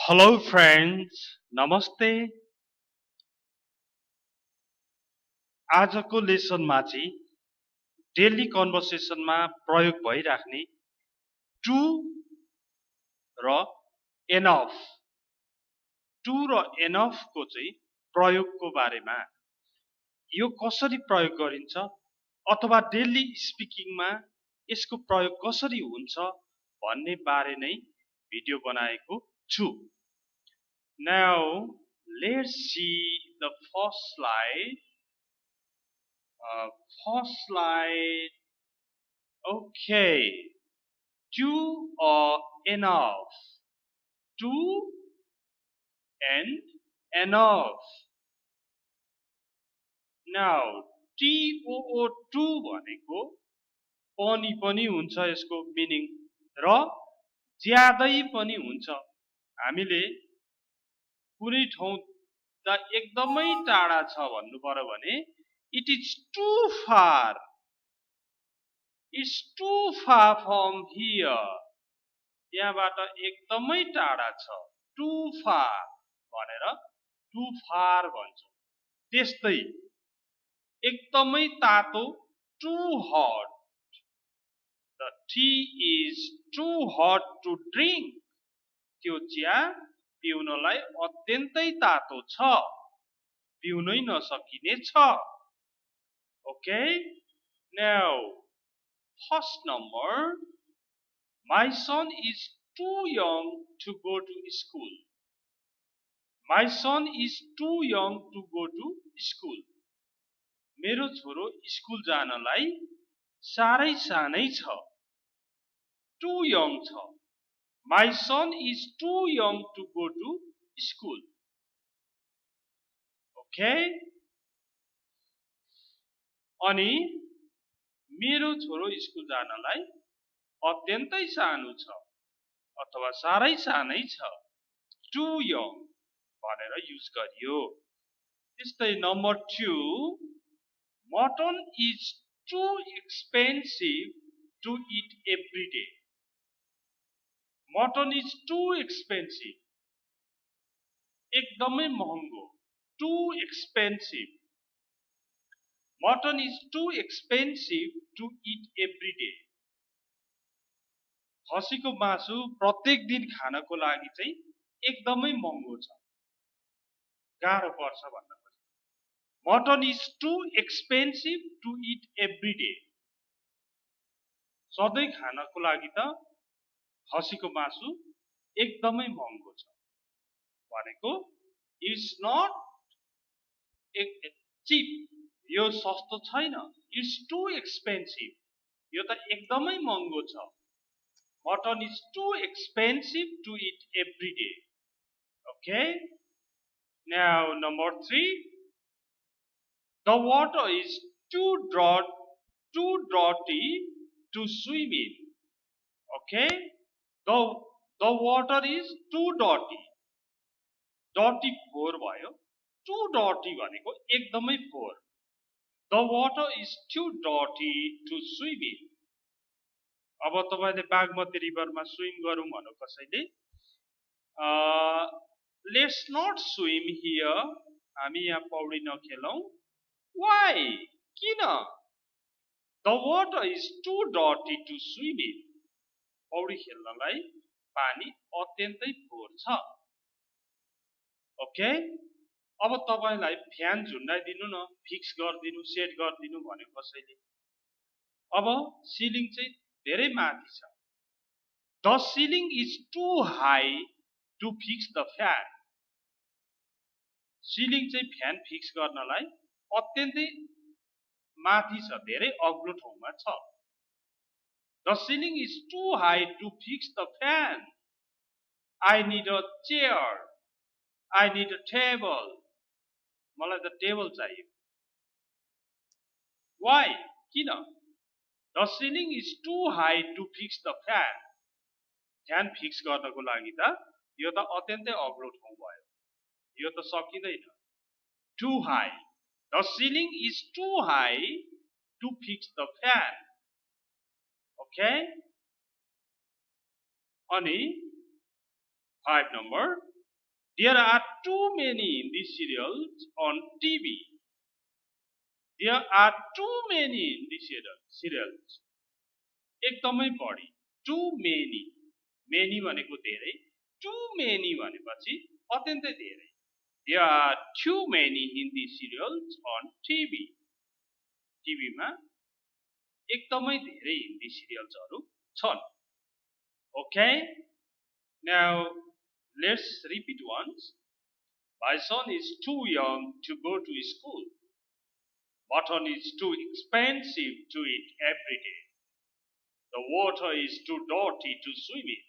Hello friends नमस्ते आजको लेसनमा चाहिँ डेली कन्भर्सेसनमा प्रयोग भइराख्ने टु र एनफ र एनफको चाहिँ प्रयोगको बारेमा यो कसरी प्रयोग गरिन्छ अथवा डेली स्पिकिङमा यसको प्रयोग कसरी हुन्छ भन्ने बारे नै भिडियो बनाएको छु Now let's see the first slide. First slide. Okay. Two or enough. Two and enough. Now TOO2 भनेको पनि हुन्छ यसको मिनिङ र ज्यादै पनि हुन्छ हामीले कुनै ठाउँ त एकदमै टाढा छ भन्नु पर्यो भने it is too far. It's too far from here. यहाँबाट एकदमै टाढा छ too far भनेर too far भन्छौँ त्यस्तै एकदमै तातो too hot. The tea is too hot to drink. त्यो चिया पिउनलाई अत्यन्तै तातो छ पिउनै नसकिने छ Okay. Now first number, my son is too young to go to school. My son is too young to go to school. मेरो छोरो school जानलाई साह्रै सानै छ too young छ My son is too young to go to school. Okay? अनि मेरो छोरो स्कुल जानलाई अत्यन्तै सानो छ अथवा साह्रै सानै छ too young भनेर युज गरियो त्यस्तै number 2 mutton is too expensive to eat every day Mutton is too expensive एकदमै महँगो too expensive Mutton is too expensive to eat every day खसीको मासु प्रत्येक दिन खानको लागि चाहिँ एकदमै महँगो छ गाह्रो पर्छ भन्न खोजेको Mutton is too expensive to eat every day सधैँ खानको लागि त खसीको मासु एकदमै महँगो छ भनेको इट्स नट cheap यो सस्तो छैन इट्स too expensive यो त एकदमै महँगो छ Mutton is too expensive to eat every day. Okay? Now, number 3. The water is too dirty to swim in. Okay? The water is too dirty. Dirty फोहोर भयो. Too dirty भनेको एकदमै फोहोर. The water is too dirty to swim in. अब तपाईले Bagmati रिभरमा swim गरौँ भनो कसैले let's not swim here हामी यहाँ पौडी नखेलौं व्हाई किन the water is too dirty to swim in पौडी खेल्नलाई पानी अत्यन्तै फोहोर छ ओके अब तपाईलाई फ्यान झुन्डाइदिनु न फिक्स गर्दिनु सेट गर्दिनु भन्यो कसैले अब सिलिङ चाहिँ धेरै माथि छ The ceiling is too high to fix the fan. Ceiling चाहिँ फ्यान फिक्स गर्नलाई अत्यन्तै माथि छ धेरै अग्लो ठाउँमा छ The ceiling is too high to fix the fan. I need a chair. I need a table. मलाई त टेबल चाहियो Why? किन The ceiling is too high to fix the fan. Fan fix गर्नको लागि त यो त अत्यन्तै अग्लो ठाउँ भयो यो त सकिदैन too high The ceiling is too high to fix the fan. Okay? Ani 5 number There are too many Hindi serials on TV. There are too many Hindi serials. एकदमै बढी. Too many. Many भनेको धेरै. Too many भनेपछि अत्यन्तै धेरै. There are too many Hindi serials on TV. TV मा एकदमै धेरै हिन्दी सिरियल्सहरू छन्. Okay? Now let's repeat once. My son is too young to go to school. Mutton is too expensive to eat every day. The water is too dirty to swim in.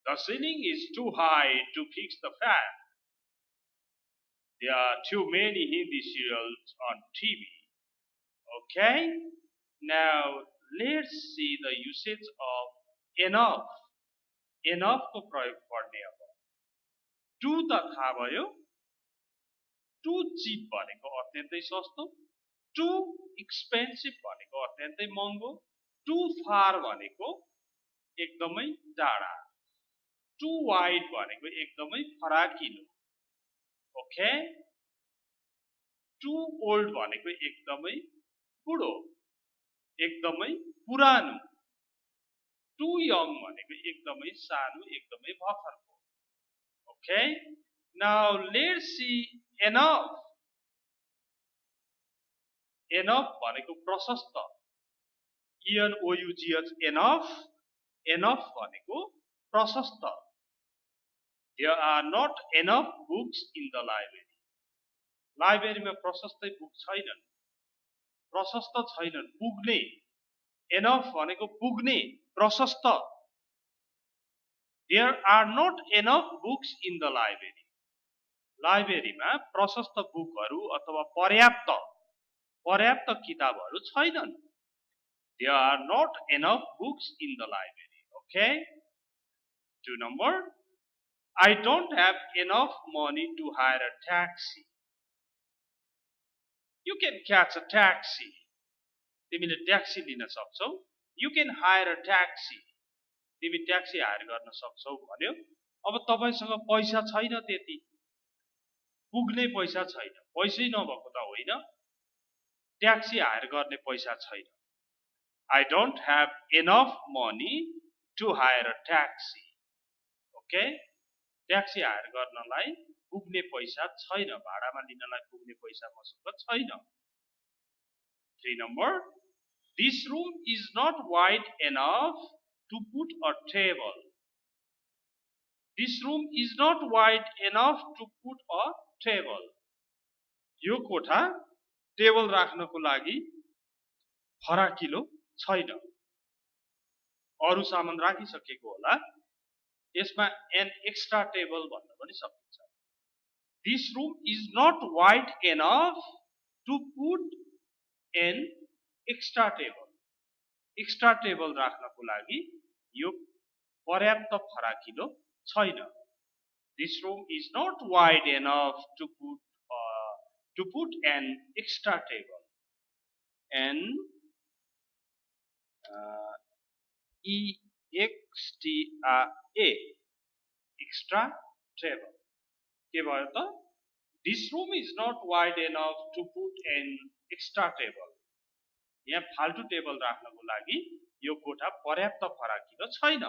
The ceiling is too high to fix the fan. There are too many Hindi serials on TV. Okay? Now let's see the usage of enough. Enough को प्रयोग गर्ने अब. Too त थाहा भयो. Too cheap भनेको अत्यन्तै सस्तो. Too expensive भनेको अत्यन्तै महँगो. Too far भनेको एकदमै टाढा. Too wide भनेको एकदमै फराकिलो. Okay? Too old भनेको एकदमै बुढो. एकदमै पुरानो. Too young भनेको एकदमै सानो, एकदमै भर्खरको. Okay? Now let's see enough. Enough भनेको प्रशस्त. ENOUGH enough. Enough भनेको प्रशस्त. There are not enough books in the library. लाइब्रेरीमा प्रशस्तै बुक छैनन्. प्रशस्त छैनन्, पुग्ने. Enough भनेको पुग्ने, प्रशस्त. There are not enough books in the library. लाइब्रेरीमा प्रशस्त बुकहरू अथवा पर्याप्त किताबहरू छैनन्. There are not enough books in the library. Okay? 2 number. I don't have enough money to hire a taxi. You can catch a taxi. तिमीले taxi लिन सक्छौ. You can hire a taxi. तिमी ट्याक्सी हायर गर्न सक्छौ भन्यो. अब तपाईसँग पैसा छैन त्यति. पुग्ने पैसा छैन. पैसै नभएको त होइन. ट्याक्सी हायर गर्ने पैसा छैन. I don't have enough money to hire a taxi. Okay? Taxi hire गर्नलाई पुग्ने पैसा छैन. भाडामा लिनलाई पुग्ने पैसा मसँग छैन. 3 number. This room is not wide enough to put a table. This room is not wide enough to put a table. यो कोठा टेबल राख्नको लागि फराकिलो छैन. अरु सामान राखिसकेको होला. यसमा an extra table भन्न पनि सकिन्छ. This room is not wide enough to put an extra table. Extra table राख्नको लागि यो पर्याप्त फराकिलो छैन. This room is not wide enough to put an extra table. An extra extra table. के भयो त? This room is not wide enough to put an extra table. यहाँ फाल्टु टेबल राख्नको लागि यो कोठा पर्याप्त फराकिलो छैन.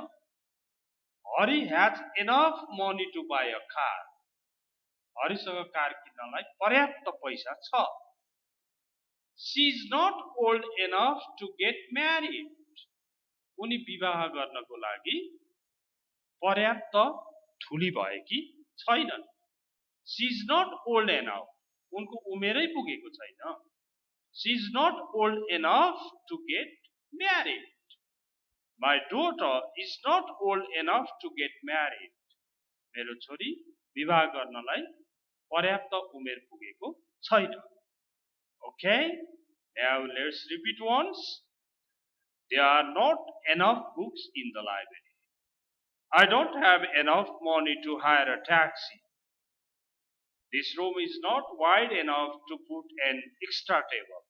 Hari has enough money to buy a car. हरिसँग कार किन्नलाई पर्याप्त पैसा छ. She is not old enough to get married. उनी विवाह गर्नको लागि पर्याप्त ठुली भएकी छैनन्. She is not old enough. उनको उमेरै पुगेको छैन. She is not old enough to get married. My daughter is not old enough to get married. मेरो छोरी विवाह गर्नलाई पर्याप्त उमेर पुगेको छैन. Okay? Now let's repeat once. There are not enough books in the library. I don't have enough money to hire a taxi. This room is not wide enough to put an extra table.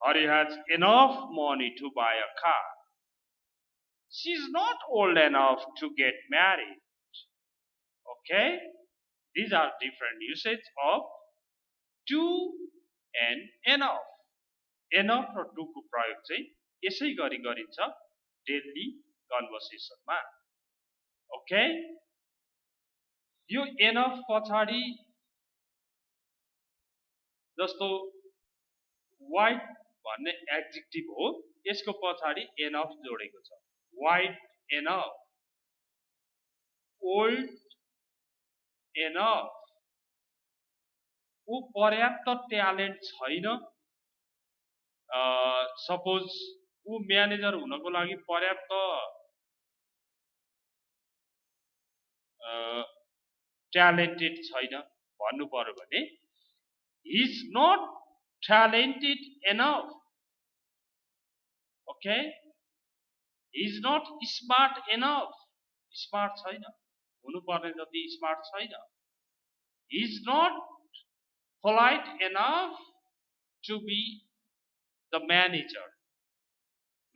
Hari has enough money to buy a car. She is not old enough to get married. Okay, these are different usage of to and enough. Enough र to को प्रयोग चाहिँ यसै गरी गरिन्छ daily कन्भर्सेसनमा. Okay, यो enough पछाडि जस्तो white भन्ने एडजेक्टिभ हो, यसको पछाडि enough जोडेको छ. white enough, old enough. ऊ पर्याप्त ट्यालेन्ट छैन. सपोज ऊ म्यानेजर हुनको लागि पर्याप्त ट्यालेन्टेड छैन भन्नु पर्यो भने he is not talented enough. Okay, he is not smart enough. Smart छैन, हुनुपर्ने जति स्मार्ट छैन. he is not polite enough to be the manager.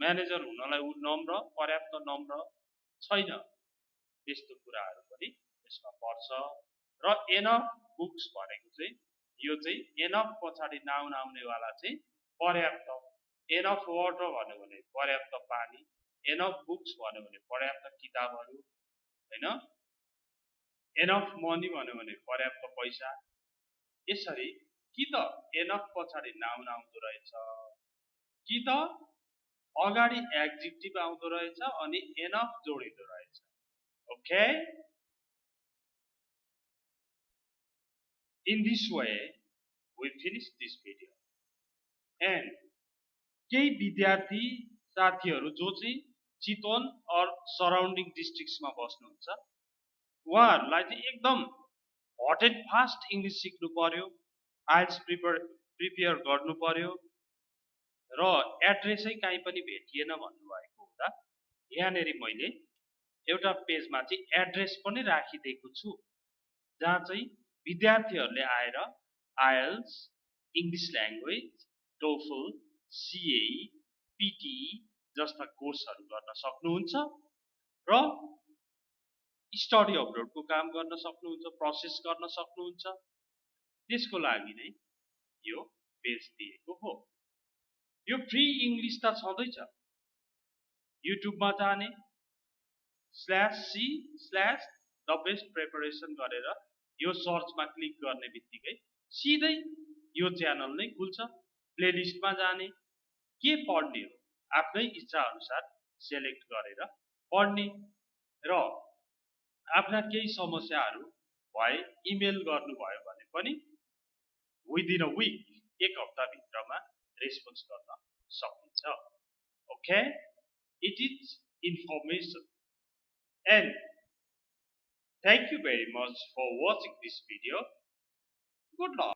Manager हुनलाई ऊ नम्र, पर्याप्त नम्र छैन. त्यस्तो कुराहरू पनि यसमा पर्छ. र एनफ बुक्स भनेको चाहिँ यो चाहिँ एनफ पछाडि नाउन आउनेवाला चाहिँ पर्याप्त. एनफ वाटर भन्यो भने पर्याप्त पानी, एनफ बुक्स भन्यो भने पर्याप्त किताबहरू हैन, एनफ मनी भन्यो भने पर्याप्त पैसा. यसरी कि त एनफ पछाडि नाउन आउँदो रहेछ, कि त अगाडि एडजेक्टिभ आउँदो रहेछ अनि एनफ जोडिदो रहेछ. Okay, in this way we finish this video. and केही विद्यार्थी साथीहरू जो चाहिँ चितवन और सराउन्डिङ डिस्ट्रिक्ट्समा बस्नुहुन्छ, उहाँहरूलाई चाहिँ एकदम हट एन्ड फास्ट इङ्ग्लिस सिक्नु पर्यो, आइल्स प्रिपेयर गर्नु पर्यो र एड्रेसै कहीँ पनि भेटिएन भन्नुभएको हुँदा यहाँनेरि मैले एउटा पेजमा चाहिँ एड्रेस पनि राखिदिएको छु, जहाँ चाहिँ विद्यार्थीहरूले आएर आइल्स, इङ्ग्लिस ल्याङ्ग्वेज, टोफल, सिएई, पिटिई जस्ता कोर्सहरू गर्न सक्नुहुन्छ र स्टडी अब्रोडको काम गर्न सक्नुहुन्छ, प्रोसेस गर्न सक्नुहुन्छ. त्यसको लागि नै यो पेज दिएको हो. यो फ्री इङ्ग्लिस त छँदैछ. युट्युबमा जाने /c/the best preparation गरेर यो सर्चमा क्लिक गर्ने बित्तिकै सिधै यो च्यानल नै खुल्छ. प्लेलिस्टमा जाने, के पढ्ने हो आफ्नै इच्छा अनुसार सेलेक्ट गरेर पढ्ने र आफ्ना केही समस्याहरू भए इमेल गर्नुभयो भने पनि विदिन अ विक, एक हप्ताभित्रमा रेस्पोन्स गर्न सकिन्छ. Okay, it is information. and thank you very much for watching this video. Good luck.